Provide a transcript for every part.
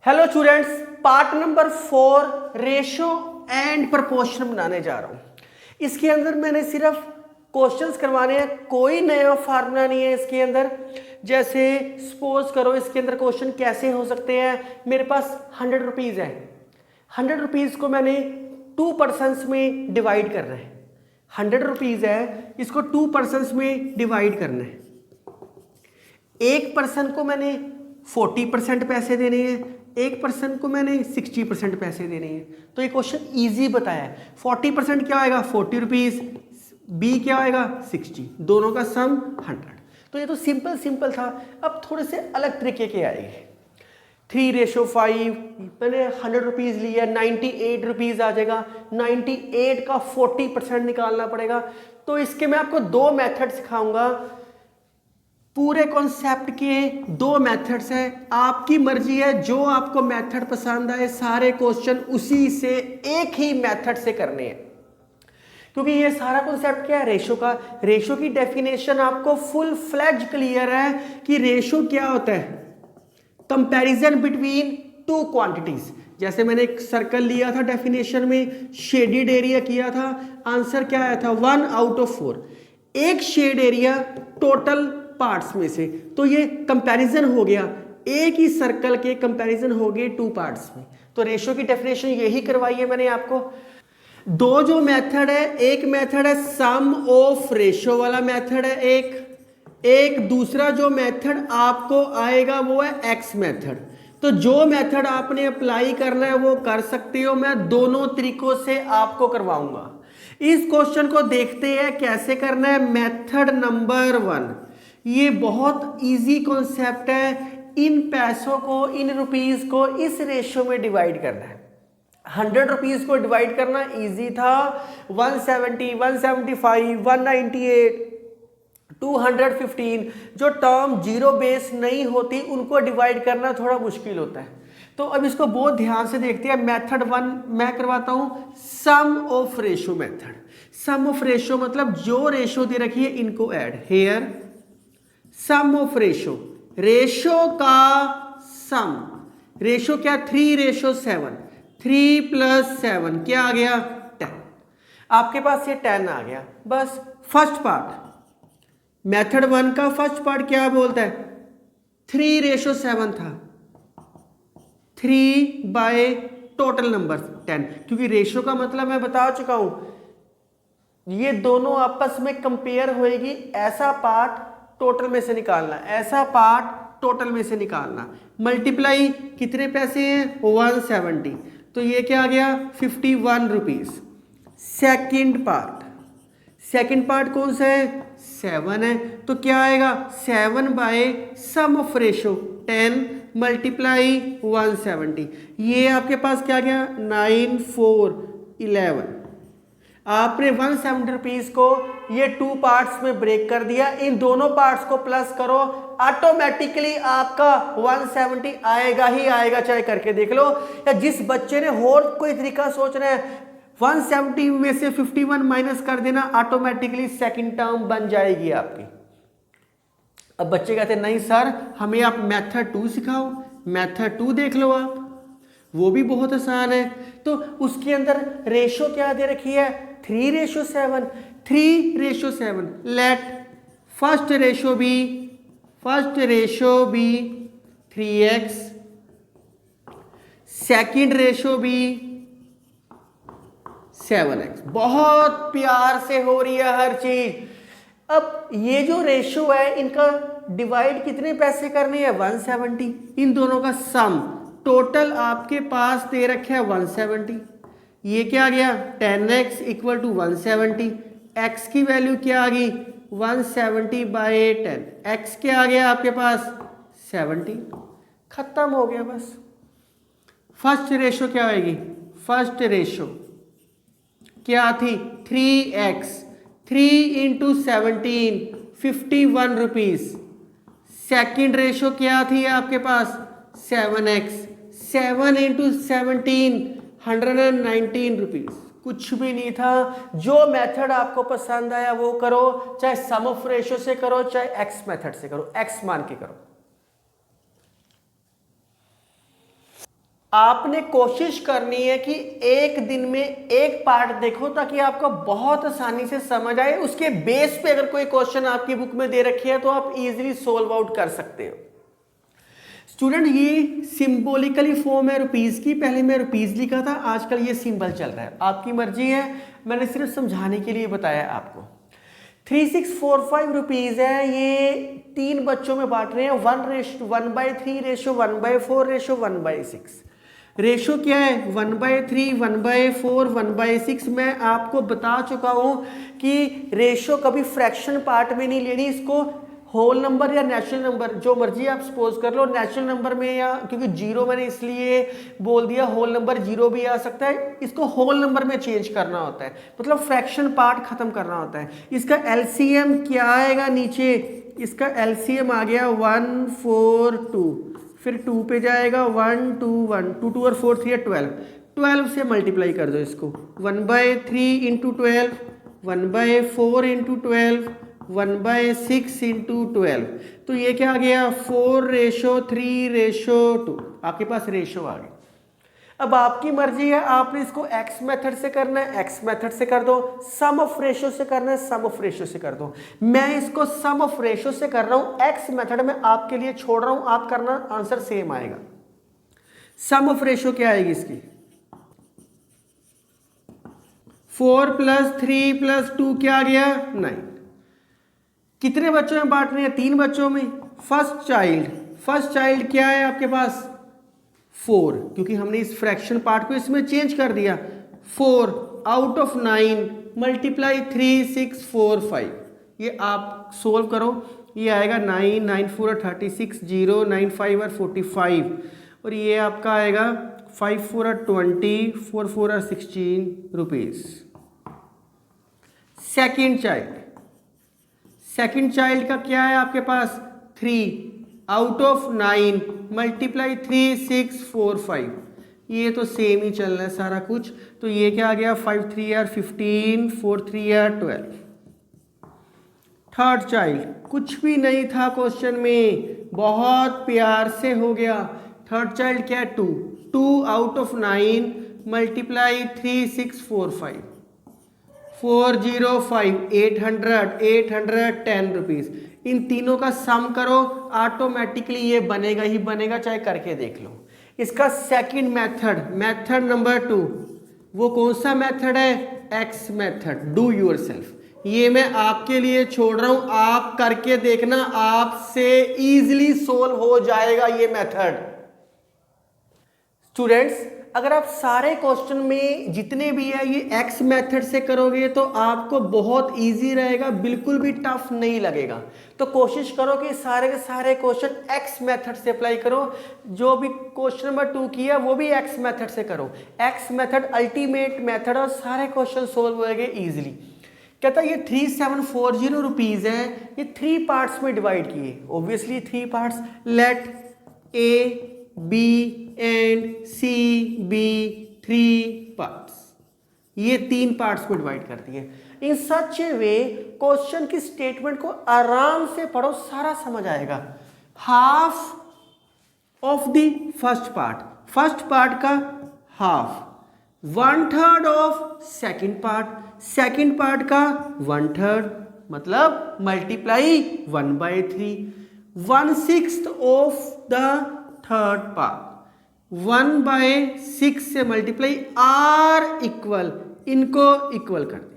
Hello students, part number 4 ratio and proportion बनाने जा रहा हूं। इसके अंदर मैंने सिर्फ क्वेश्चंस करवाने हैं, कोई नया फार्मूला नहीं है इसके अंदर। जैसे सपोज करो इसके अंदर क्वेश्चन कैसे हो सकते हैं। मेरे पास 100 रुपीज़ है, 100 रुपीज़ को मैंने 2% में डिवाइड करना है। 100 रुपीज़ है, इसको 2% में डिवाइड करना है। एक पर्सन को मैंने 40% पैसे देने हैं, एक पर्सन को मैंने 60% पैसे देने हैं। तो ये क्वेश्चन इजी बताया है। 40% क्या आएगा 40 रुपीज़, बी क्या आएगा 60, दोनों का सम 100। तो ये तो सिंपल था। अब थोड़े से अलग तरीके के आएंगे। 3:5 मैंने 100 रुपीज़ लिया, 98 रुपीज़ आ जाएगा। 98 का 40% निकालना पड़ेगा। तो इसके मैं आपको दो मेथड सिखाऊंगा। पूरे कॉन्सेप्ट के दो मेथड्स हैं, आपकी मर्जी है जो आपको मेथड पसंद आए। सारे क्वेश्चन उसी से एक ही मेथड से करने हैं, क्योंकि ये सारा कॉन्सेप्ट क्या है रेशो का। रेशो की डेफिनेशन आपको फुल फ्लेज क्लियर है कि रेशो क्या होता है, कंपैरिजन बिटवीन टू क्वांटिटीज। जैसे मैंने एक सर्कल लिया था डेफिनेशन में, शेडेड एरिया किया था, आंसर क्या आया था 1/4। एक शेड एरिया टोटल पार्ट्स में से, तो ये कंपैरिजन हो गया, एक ही सर्कल के कंपैरिजन हो गए 2 पार्ट्स में। तो रेशो की डेफिनेशन यही करवाई है मैंने आपको। दो जो मेथड है, एक मेथड है सम ऑफ रेशो वाला मेथड है, एक दूसरा जो मेथड आपको आएगा वो है एक्स मेथड। तो जो मेथड आपने अप्लाई करना है वो कर सकते हो, मैं दोनों तरीकों से आपको करवाऊंगा। इस क्वेश्चन को देखते हैं कैसे करना है। मेथड नंबर 1, ये बहुत इजी कॉन्सेप्ट है। इन पैसों को, इन रुपीस को इस रेशियो में डिवाइड करना है। 100 रुपीज को डिवाइड करना इजी था। 170, 175, 198, 215 जो टर्म जीरो बेस नहीं होती उनको डिवाइड करना थोड़ा मुश्किल होता है। तो अब इसको बहुत ध्यान से देखते हैं। मेथड 1 मैं करवाता हूं, sum of ratio method. Sum of ratio मतलब जो रेशो दे रखी है इनको add. Here sum of ratio, ratio का सम। रेशो क्या 3:7, 3 + 7 क्या आ गया 10। आपके पास ये 10 आ गया। बस फर्स्ट पार्ट, मेथड 1 का फर्स्ट पार्ट क्या बोलता है 3:7 था, 3 बाय टोटल नंबर 10, क्योंकि रेशो का मतलब मैं बता चुका हूं, ये दोनों आपस में कंपेयर होएगी। ऐसा पार्ट टोटल में से निकालना, ऐसा पार्ट टोटल में से निकालना। मल्टीप्लाई कितने पैसे हैं 170, तो ये क्या आ गया 51 रुपीज। सेकंड पार्ट कौन सा है 7 है, तो क्या आएगा 7 by sum of ratio 10 multiply 170। ये आपके पास क्या गया 9 4 11। आपने 170 रुपीज को ये 2 पार्ट्स में ब्रेक कर दिया। इन दोनों पार्ट्स को प्लस करो, ऑटोमेटिकली आपका 170 आएगा ही आएगा, चाहे करके देख लो। या जिस बच्चे ने और कोई तरीका सोचना है, 170 में से 51 माइनस कर देना, ऑटोमेटिकली सेकंड टर्म बन जाएगी आपकी। अब बच्चे कहते हैं नहीं सर हमें आप मेथड 2 सिखाओ। मेथड 2 देख लो आप, वो भी बहुत आसान है। तो उसके अंदर रेशो क्या दे रखी है 3:7, 3:7। Let first ratio be 3x, second ratio be 7x। बहुत प्यार से हो रही है हर चीज। अब ये जो रेशो है इनका डिवाइड कितने पैसे करने हैं 170, इन दोनों का सम टोटल आपके पास दे रखा है 170। ये क्या आ गया 10x = 170। x की वैल्यू क्या आ गई 170 बाय 10, x क्या आ गया आपके पास 70। खत्म हो गया बस। फर्स्ट रेशो क्या आएगी, फर्स्ट रेशो क्या थी 3x, 3 × 17 51 रुपीज। सेकेंड रेशो क्या थी आपके पास 7x, 7 × 17 119 रुपीज। कुछ भी नहीं था। जो मेथड आपको पसंद आया वो करो, चाहे सम ऑफ रेशो से करो चाहे एक्स मेथड से करो, एक्स मान के करो। आपने कोशिश करनी है कि एक दिन में एक पार्ट देखो ताकि आपको बहुत आसानी से समझ आए। उसके बेस पे अगर कोई क्वेश्चन आपकी बुक में दे रखी है तो आप इजीली सोल्व आउट कर सकते हो। स्टूडेंट, ये सिंबॉलिकली फॉर्म है रुपीज की। पहले मैं रुपीज लिखा था, आजकल ये सिंबल चल रहा है, आपकी मर्जी है, मैंने सिर्फ समझाने के लिए बताया आपको। 3645 रुपीज है, ये 3 बच्चों में बांट रहे हैं, 1:3 रेशो 1/4 रेशो 1/6। रेशो क्या है? 1/3 1/4 1/6। मैं आपको बता चुका हूं कि रेशो कभी फ्रैक्शन पार्ट में नहीं लेनी, इसको होल नंबर या नेचुरल नंबर जो मर्जी आप सपोज कर लो, नेचुरल नंबर में, या क्योंकि जीरो मैंने इसलिए बोल दिया, होल नंबर जीरो भी आ सकता है, इसको होल नंबर में चेंज करना होता है, मतलब फ्रैक्शन पार्ट खत्म करना होता है। इसका एलसीएम क्या आएगा नीचे? इसका एलसीएम आ गया 142, फिर 2 पे जाएगा 1 2 1 2 2 और 4 3 12, 12 से मल्टीप्लाई कर दो इसको, 1/3 इंटू 12, 1/4 इंटू 12, 1/6 इंटू 12, तो ये क्या आ गया? 4:3:2। आपके पास रेशो आ गई। अब आपकी मर्जी है, आपने इसको एक्स मेथड से करना है, एक्स मेथड से कर दो, सम ऑफ रेशो से करना है, सम ऑफ रेशो से कर दो। मैं इसको सम ऑफ रेशो से कर रहा हूं, एक्स मेथड में आपके लिए छोड़ रहा हूं, आप करना, आंसर सेम आएगा। सम ऑफ रेशो क्या आएगी इसकी? 4 + 3 + 2 क्या आ गया? 9। कितने बच्चों में बांट रहे हैं? 3 बच्चों में। फर्स्ट चाइल्ड क्या है आपके पास? 4, क्योंकि हमने इस फ्रैक्शन पार्ट को इसमें चेंज कर दिया। 4 आउट ऑफ 9 मल्टीप्लाई 3 6 4 5, ये आप सोल्व करो, ये आएगा 9 9 4 36 0 9 5 45, और ये आपका आएगा 5 4 20 4 4 16 रुपीज। सेकेंड चाइल्ड का क्या है आपके पास? 3 आउट ऑफ 9 मल्टीप्लाई 3 6 4 5, ये तो सेम ही चल रहा है सारा कुछ, तो ये क्या आ गया? 5 3 15 4 3 12। थर्ड चाइल्ड कुछ भी नहीं था क्वेश्चन में, बहुत प्यार से हो गया। थर्ड चाइल्ड क्या है? 2 आउट ऑफ 9 मल्टीप्लाई 3 6 4 5, 405 810 रुपीज। इन तीनों का सम करो, ऑटोमेटिकली ये बनेगा ही बनेगा, चाहे करके देख लो। इसका सेकंड मेथड नंबर 2, वो कौन सा मेथड है? X method, do yourself. ये मैं आपके लिए छोड़ रहा हूं, आप करके देखना, आपसे इजीली सोल्व हो जाएगा ये मेथड। स्टूडेंट्स, अगर आप सारे क्वेश्चन में जितने भी है ये एक्स मेथड से करोगे तो आपको बहुत इजी रहेगा, बिल्कुल भी टफ नहीं लगेगा। तो कोशिश करो कि सारे के सारे क्वेश्चन एक्स मेथड से अप्लाई करो। जो भी क्वेश्चन नंबर 2 किया वो भी एक्स मेथड से करो। एक्स मेथड अल्टीमेट मेथड, और सारे क्वेश्चन सोल्व होंगे इजीली। कहता है ये 3740 रुपीज है, ये 3 पार्ट्स में डिवाइड किए, obviously 3 parts. Let A B and C be 3 parts, ये 3 पार्ट्स में डिवाइड करती है। इन सच ए वे क्वेश्चन की स्टेटमेंट को आराम से पढ़ो, सारा समझ आएगा। Half of the first part का हाफ, 1/3 ऑफ सेकंड पार्ट का 1/3, मतलब multiply 1/3, 1/6 of the third part, 1/6 से मल्टीप्लाई आर इक्वल, इनको इक्वल कर दिया।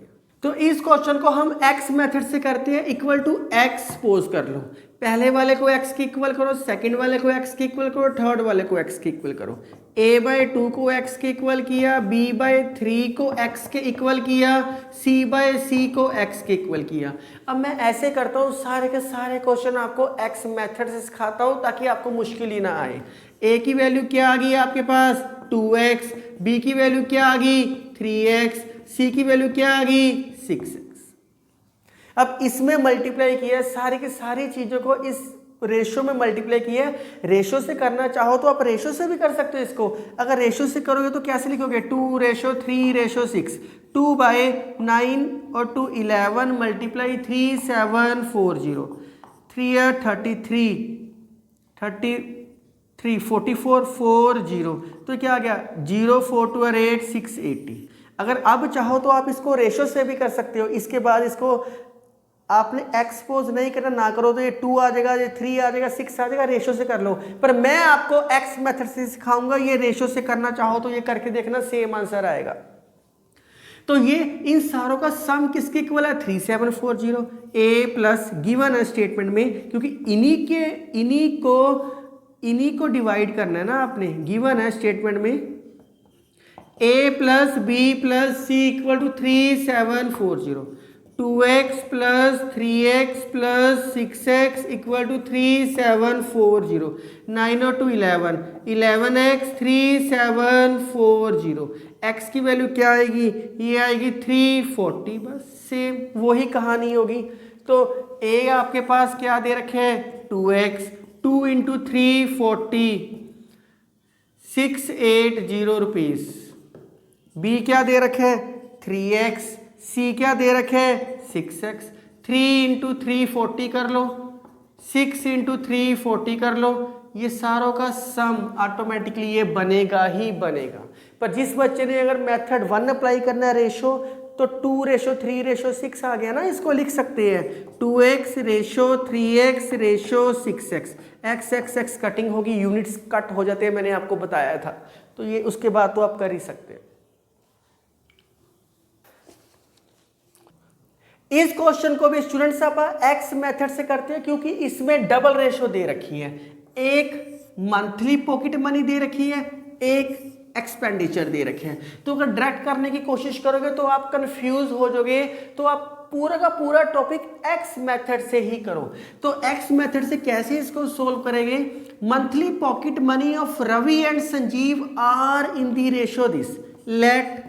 तो इस क्वेश्चन को हम एक्स मेथड से करते हैं, इक्वल टू एक्स सपोज कर लो। पहले वाले को एक्स के इक्वल करो, सेकंड वाले को एक्स के इक्वल करो, थर्ड वाले को एक्स के इक्वल करो। a/2 को एक्स के इक्वल किया, b/3 को एक्स के इक्वल किया, c/c को एक्स के इक्वल किया। अब मैं ऐसे करता हूँ, सारे के सारे क्वेश्चन आपको एक्स मेथड से सिखाता हूँ ताकि आपको मुश्किल ही ना आए। a की वैल्यू क्या आ गई आपके पास? 2x, b की वैल्यू क्या आ गई? 3x, c की वैल्यू क्या आ गई? 6x। अब इसमें मल्टीप्लाई किया, सारी की सारी चीजों को इस रेशो में मल्टीप्लाई किया। रेशो से करना चाहो तो आप रेशो से भी कर सकते हो इसको। अगर रेशो से करोगे तो कैसे लिखोगे? 2:3:6, 2/9 और 2 11 मल्टीप्लाई 3740, 3 33 3 44 40, तो क्या आ गया 0 4 2 8 680। अगर अब चाहो तो आप इसको रेशो से भी कर सकते हो, इसके बाद इसको आपने एक्सपोज नहीं करना, ना करो तो ये 2 आ जाएगा, ये 3 आ जाएगा, 6 आ जाएगा, रेशो से कर लो। पर मैं आपको एक्स मेथड से सिखाऊंगा, ये रेशो से करना चाहो तो ये करके देखना, सेम आंसर आएगा। तो ये इन सारों का सम किसके इक्वल है 3740 ए प्लस गिवन है स्टेटमेंट में, क्योंकि इन्हीं को डिवाइड करना है ना आपने, गिवन है स्टेटमेंट में a plus B plus C equal to 3740, 2x plus 3x plus 6x equal to 3740, 9 और 2 11, 11x 3740, x की वैल्यू क्या आएगी, ये आएगी 340, बस सेम वही कहानी होगी। तो a आपके पास क्या दे रखे हैं 2x, 2 इंटू 340 680 रुपीज़, b क्या दे रखे हैं 3x, c क्या दे रखे हैं 6x, 3 इंटू 340 कर लो, 6 इंटू 340 कर लो, ये सारों का सम ऑटोमेटिकली ये बनेगा ही बनेगा। पर जिस बच्चे ने अगर मेथड 1 अप्लाई करना है रेशो, तो 2:3:6 आ गया ना, इसको लिख सकते हैं 2x ratio 3x ratio 6x, x x x cutting होगी, यूनिट्स कट हो जाते हैं, मैंने आपको बताया था। तो ये उसके बाद तो आप कर ही सकते हैं। इस क्वेश्चन को भी स्टूडेंट्स आप एक्स मेथड से करते हैं, क्योंकि इसमें डबल रेशो दे रखी है, एक मंथली पॉकेट मनी दे रखी है, एक एक्सपेंडिचर दे रखे हैं। तो अगर डायरेक्ट करने की कोशिश करोगे तो आप कंफ्यूज हो जाओगे, तो आप पूरा का पूरा टॉपिक एक्स मेथड से ही करो। तो एक्स मेथड से कैसे इसको सोल्व करेंगे, monthly pocket money of Ravi and Sanjeev are in the ratio this, let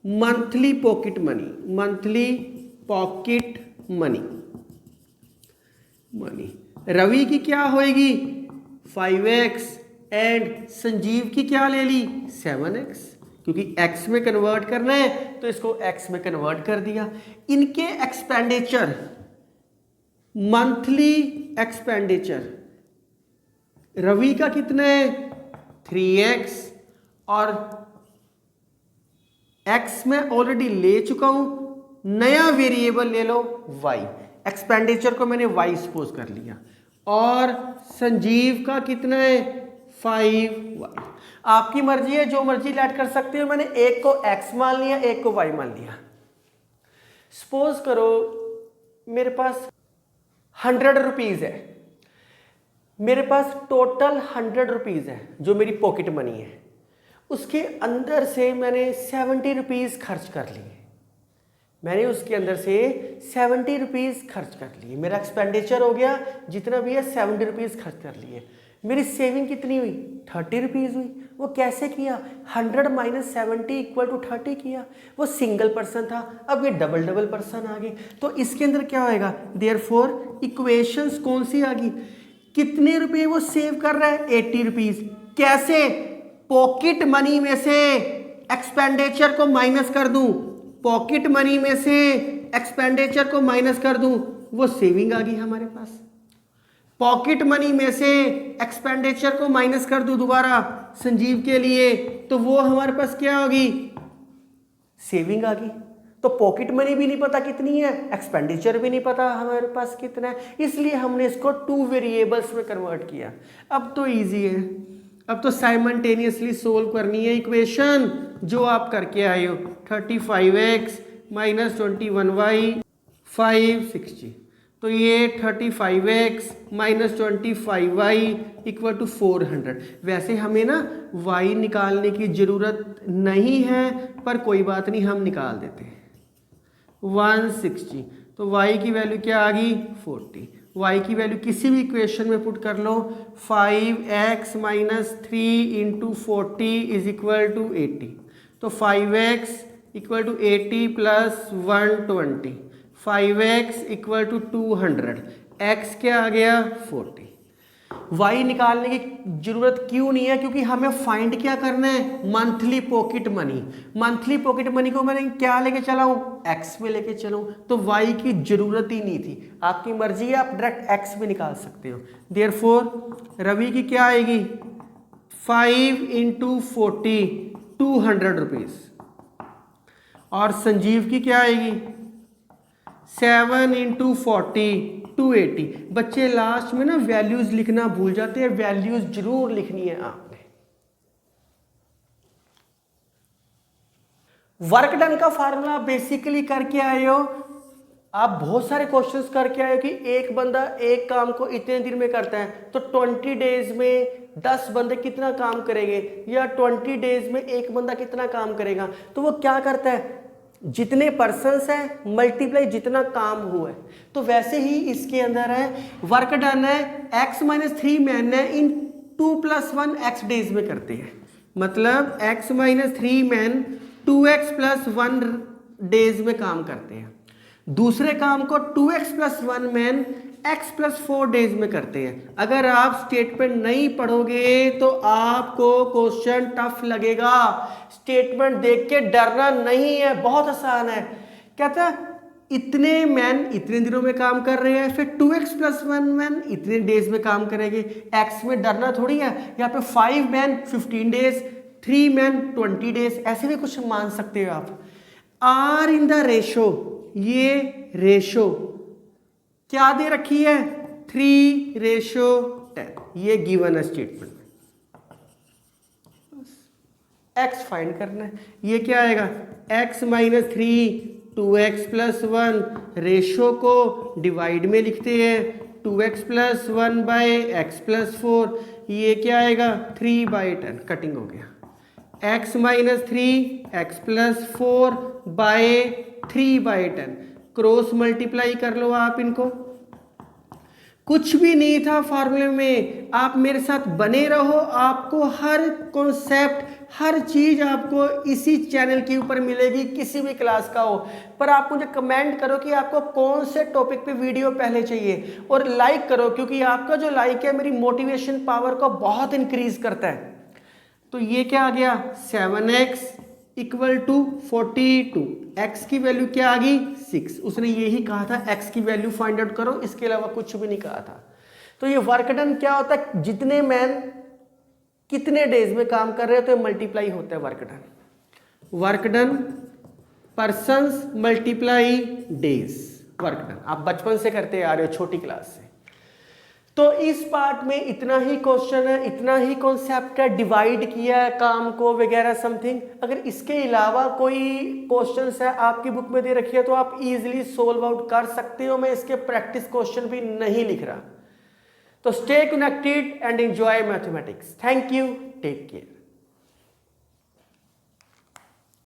monthly pocket money Ravi की क्या होएगी 5x एंड संजीव की क्या ले ली 7x, क्योंकि x में कन्वर्ट करना है तो इसको x में कन्वर्ट कर दिया। इनके एक्सपेंडिचर, मंथली एक्सपेंडिचर रवि का कितना है 3x, और x में ऑलरेडी ले चुका हूं, नया वेरिएबल ले लो y, एक्सपेंडिचर को मैंने y सपोज कर लिया, और संजीव का कितना है 5y। आपकी मर्जी है, जो मर्जी ऐड कर सकते हो, मैंने एक को x मान लिया, एक को y मान लिया। सपोज करो मेरे पास 100 रुपीज है, मेरे पास टोटल 100 रुपीज है जो मेरी पॉकेट मनी है, उसके अंदर से मैंने 70 रुपीज खर्च कर लिए, मैंने उसके अंदर से 70 रुपीज़ खर्च कर लिए, मेरा एक्सपेंडिचर हो गया जितना भी है 70 रुपीज़ खर्च कर लिए। मेरी सेविंग कितनी हुई 30 रुपीज़ हुई। वो कैसे किया, 100 माइनस 70 इक्वल टू 30 किया। वो सिंगल पर्सन था, अब ये डबल पर्सन आ गए, तो इसके अंदर क्या होएगा, देयरफॉर इक्वेशंस कौन सी आ गई, कितने रुपए वो सेव कर रहा है 80 रुपीज़। कैसे, पॉकेट मनी में से एक्सपेंडिचर को माइनस कर दूं, पॉकेट मनी में से एक्सपेंडिचर को माइनस कर दूं, वो सेविंग आ गई हमारे पास। पॉकेट मनी में से एक्सपेंडिचर को माइनस कर दूं दोबारा संजीव के लिए, तो वो हमारे पास क्या होगी, सेविंग आ गई। तो पॉकेट मनी भी नहीं पता कितनी है, एक्सपेंडिचर भी नहीं पता हमारे पास कितना है, इसलिए हमने इसको 2 वेरिएबल्स में कन्वर्ट किया। अब तो इजी है, अब तो साइमल्टेनियसली सोल्व करनी है इक्वेशन जो आप करके आए हो, 35x माइनस 21y 560, तो ये 35x minus 25y equal to 400। वैसे हमें ना y निकालने की ज़रूरत नहीं है, पर कोई बात नहीं, हम निकाल देते हैं 160, तो y की वैल्यू क्या आ गई 40। y की वैल्यू किसी भी इक्वेशन में पुट कर लो, 5x minus 3 into 40 is equal to 80, तो 5x equal to 80 plus 120, 5x equal to 200, x क्या आ गया 40। y निकालने की जरूरत क्यों नहीं है, क्योंकि हमें फाइंड क्या करना है, monthly pocket money. Monthly pocket money को मैंने क्या लेके चला हूं, x में लेके चलूं, तो y की जरूरत ही नहीं थी। आपकी मर्जी है, आप डायरेक्ट x में निकाल सकते हो। देयरफॉर रवि की क्या आएगी 5 इंटू 40 200 रुपीज। और संजीव की क्या आएगी 7 इंटू 40 280। बच्चे लास्ट में ना वैल्यूज लिखना भूल जाते हैं, वैल्यूज जरूर लिखनी है आपने। वर्क डन का फार्मूला बेसिकली करके आए हो आप, बहुत सारे क्वेश्चंस करके आए हो कि एक बंदा एक काम को इतने दिन में करता है, तो 20 डेज में 10 बंदे कितना काम करेंगे, या 20 डेज में एक बंदा कितना काम करेगा। तो वो क्या करता है, जितने पर्सन्स हैं मल्टीप्लाई जितना काम हुआ है। तो वैसे ही इसके अंदर है वर्क डन है x-3 मैन है इन 2 + 1 x डेज में करते हैं, मतलब x-3 मैन 2x + 1 डेज में काम करते हैं। दूसरे काम को 2x + 1 मैन x + 4 डेज में करते हैं। अगर आप स्टेटमेंट नहीं पढ़ोगे तो आपको क्वेश्चन टफ लगेगा। स्टेटमेंट देख के डरना नहीं है, बहुत आसान है। कहता है इतने मैन इतने दिनों में काम कर रहे हैं, फिर 2x + 1 मैन इतने डेज में काम करेंगे। x में डरना थोड़ी है, यहाँ पे 5 मैन 15 डेज, 3 मैन 20 डेज, ऐसे भी कुछ मान सकते हो आप। आर इन द रेशो, ये रेशो क्या दे रखी है 3:10, ये गिवन है स्टेटमेंट में। x फाइंड करना है, ये क्या आएगा x-3 2x + 1, रेशो को डिवाइड में लिखते हैं 2x + 1/x + 4, ये क्या आएगा 3/10, कटिंग हो गया। x-3 x + 4/3/10, क्रॉस मल्टीप्लाई कर लो आप इनको। कुछ भी नहीं था फार्मूले में, आप मेरे साथ बने रहो, आपको हर कॉन्सेप्ट हर चीज आपको इसी चैनल के ऊपर मिलेगी, किसी भी क्लास का हो। पर आप मुझे कमेंट करो कि आपको कौन से टॉपिक पे वीडियो पहले चाहिए, और लाइक करो, क्योंकि आपका जो लाइक है मेरी मोटिवेशन पावर को बहुत इंक्रीज करता है। तो ये क्या आ गया 7x = 42, x की वैल्यू क्या आ गई 6। उसने यही कहा था x की वैल्यू फाइंड आउट करो, इसके अलावा कुछ भी नहीं कहा था। तो ये वर्क डन क्या होता है, जितने मैन कितने डेज में काम कर रहे हो तो मल्टीप्लाई होता है work done. Work done persons multiply days, work done आप बचपन से करते आ रहे हो, छोटी क्लास से। तो इस पार्ट में इतना ही क्वेश्चन है, इतना ही कॉन्सेप्ट है, डिवाइड किया है काम को वगैरह समथिंग। अगर इसके अलावा कोई क्वेश्चंस है आपकी बुक में दे रखी है तो आप इजीली सोल्व आउट कर सकते हो। मैं इसके प्रैक्टिस क्वेश्चन भी नहीं लिख रहा। तो stay connected and enjoy mathematics. Thank you, take care.